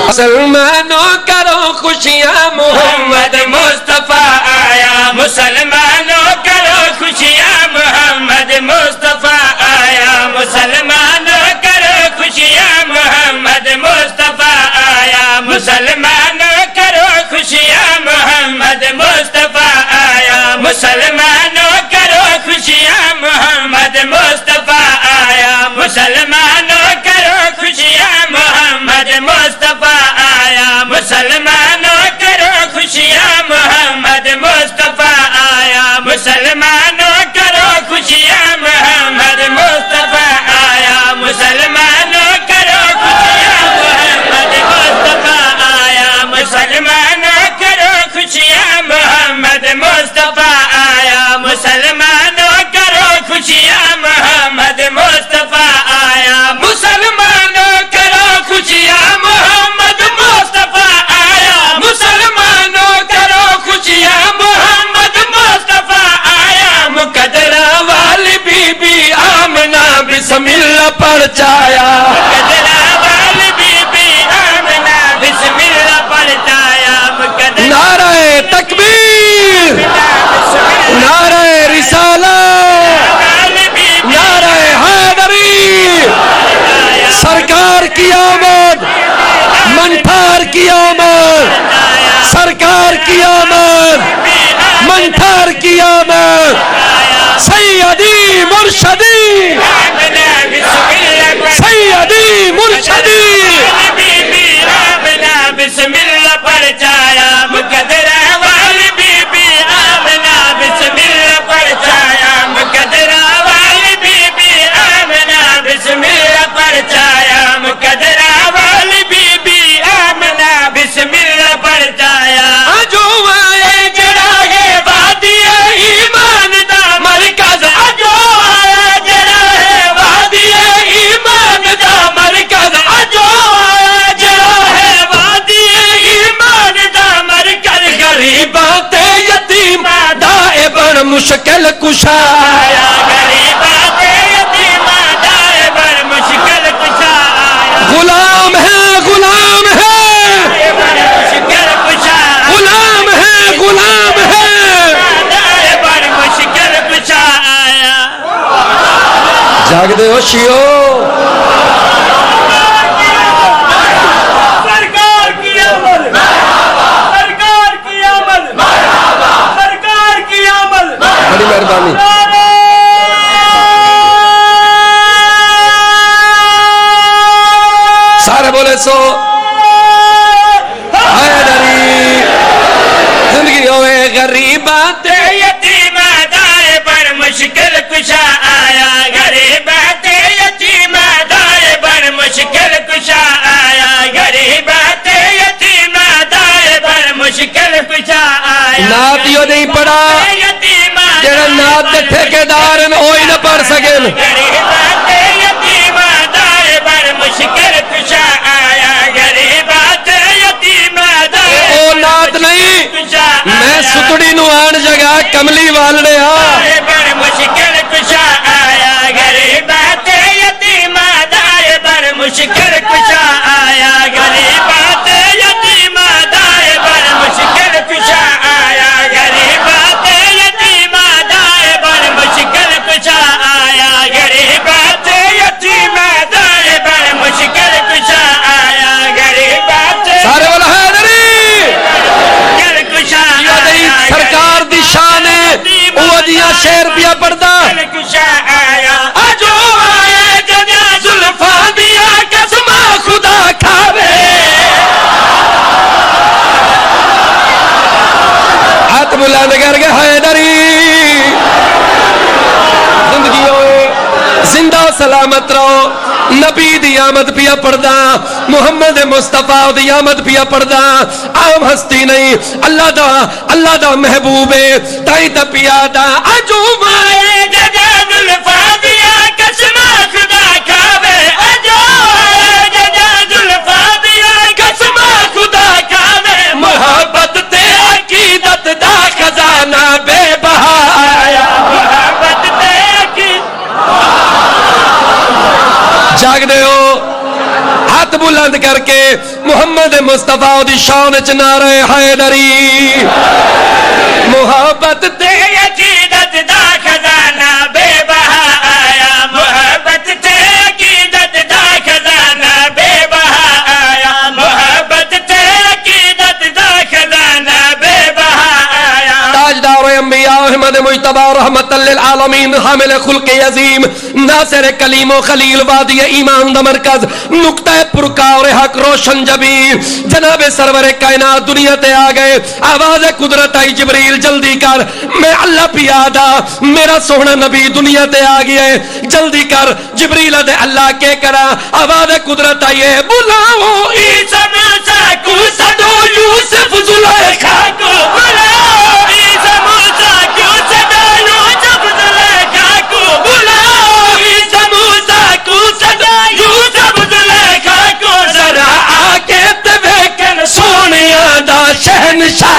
مسلمانوں کرو خوشیاں محمد مصطفیٰ آیا مسلمانوں کرو خوشیاں محمد مصطفیٰ آیا مسلمانوں کرو خوشیاں محمد مصطفیٰ آیا مسلمانوں کرو خوشیاں محمد مصطفیٰ آیا مسلمانوں کرو خوشیاں محمد مصطفیٰ آیا مسلمانوں کرو خوشیاں محمد مصطفیٰ آیا مسلمانوں کرو خوشیاں محمد مصطفیٰ آیا مسلمانوں کرو خوشیاں محمد مصطفیٰ آیا مسلمانوں کرو خوشیاں محمد مصطفیٰ آیا مسلمانوں کرو خوشیاں محمد مصطفیٰ آیا مسلمانوں کرو خوشیاں محمد مصطفیٰ آیا مسلمانوں کرو خوشیاں محمد مصطفیٰ آیا مسلمانوں کرو خوشیاں محمد مصطفیٰ آیا مقدرہ والی بی بی آمنہ بسم اللہ پرچایا مقدرہ والی بی بی آمنہ بسم اللہ پرچایا نعرہ تکبیر نعرہ رسالت نعرہ حیدری سرکار کی آمد منتھار کی آمد سرکار کی آمد منتھار کی آمد سیدی مرشدی سیدی مرشدی بسم اللہ پرچایا مقدرہ والی بی بی آمنہ بسم اللہ پرچایا مقدرہ والی بی بی آمنہ بسم اللہ پرچایا مقدرہ والی بی بی آمنہ بسم اللہ پرچایا جو آئے جڑا ہے وادی ایمان دا مرکز جو آئے جڑا ہے وادی ایمان دا مرکز جو آئے جڑا ہے وادی ایمان دا مرکز غریبات یتیم دائے بڑ مشکل کشایا غریبات یتیم دائے بڑ مشکل کشایا غلام ہے غلام ہے مشکل کشایا غلام ہے غلام ہے دائے بڑ مشکل کشایا جاگ دے ہوشیو سرکار کی آمد سرکار کی آمد سرکار کی آمد بڑی مہربانی سارے بولے سو حیدری زندگی ہوئے غریبات یتیم دائے پر مشکل کشا آیا غریبات یتیم دائے پر مشکل کشا آیا غریبات یتیم دائے پر مشکل کشا آیا نات یو نہیں پڑھا جڑا نات دے ٹھیکیدار ہوئی نہ پڑھ سکے غریبات یتیم دائے پر مشکل کشا آیا غریبات یتیم دائے او نات نہیں میں ستڑی نو آن جگہ کملی والنے پر مشکل کشا آیا غریبات یتیم دائے پر مشکل کشا آیا غریبات یتیم دائے پر مشکل کشا آیا غریبات یتیم دائے پر مشکل کشا آیا غریبات یتیم دائے پر مشکل کشا آیا غریبات سارے والا حیدری سرکار دی شان ہے وہ دیا شیر پیا پڑھتا جو آئے جنیا زلفا دیا قسمہ خدا کھاوے ہاتھ بلند کر کے حیدری زندگی ہوئے زندہ و سلامت رہو نبی دی آمد پیا پڑھدا محمد مصطفیٰ دی آمد پیا پڑھدا عام ہستی نہیں اللہ دا محبوب ہے تائی دا پیا دا اجو مائے جگہ ذلفا دیا قسمہ خدا کھاوے اجو مائے جگہ ذلفا دیا قسمہ خدا کھاوے محبت تے عقیدت دا خزانہ بے بہا آیا محبت تے عقیدت جاگ دے ہو ہاتھ بلند کر کے محمد مصطفیٰ دی شان چ نعرہ حیدری محبت تے عقیدت دا خزانہ بے بہا آیا محبت تے عقیدت دا خزانہ بے بہا آیا محبت تے عقیدت دا خزانہ بے بہا آیا تاجدار انبیاء احمد مجتبی رحمت للعالمین حامل خلق عظیم ناصر کلیم و خلیل وادی ایمان دا مرکز نقطہ پرکار حق روشن جبی جناب سرور کائنات دنیا تے آ گئے آواز قدرت آئی جبریل جلدی کر میں اللہ پیادا میرا سونا نبی دنیا تے آ گیا ہے جلدی کر جبریل دے اللہ کے کرا آواز قدرت آئی ہے بلاؤ عیسیٰ موسیٰ کو صدو یوسف زلیخا کو بلاؤ عیسیٰ موسیٰ کو صدو یوسف زلیخا کو بلاؤ عیسیٰ موسیٰ کو صدو یوسف زلیخا کو ذرا آکے تے ویکن سونیا دا شہنشاہ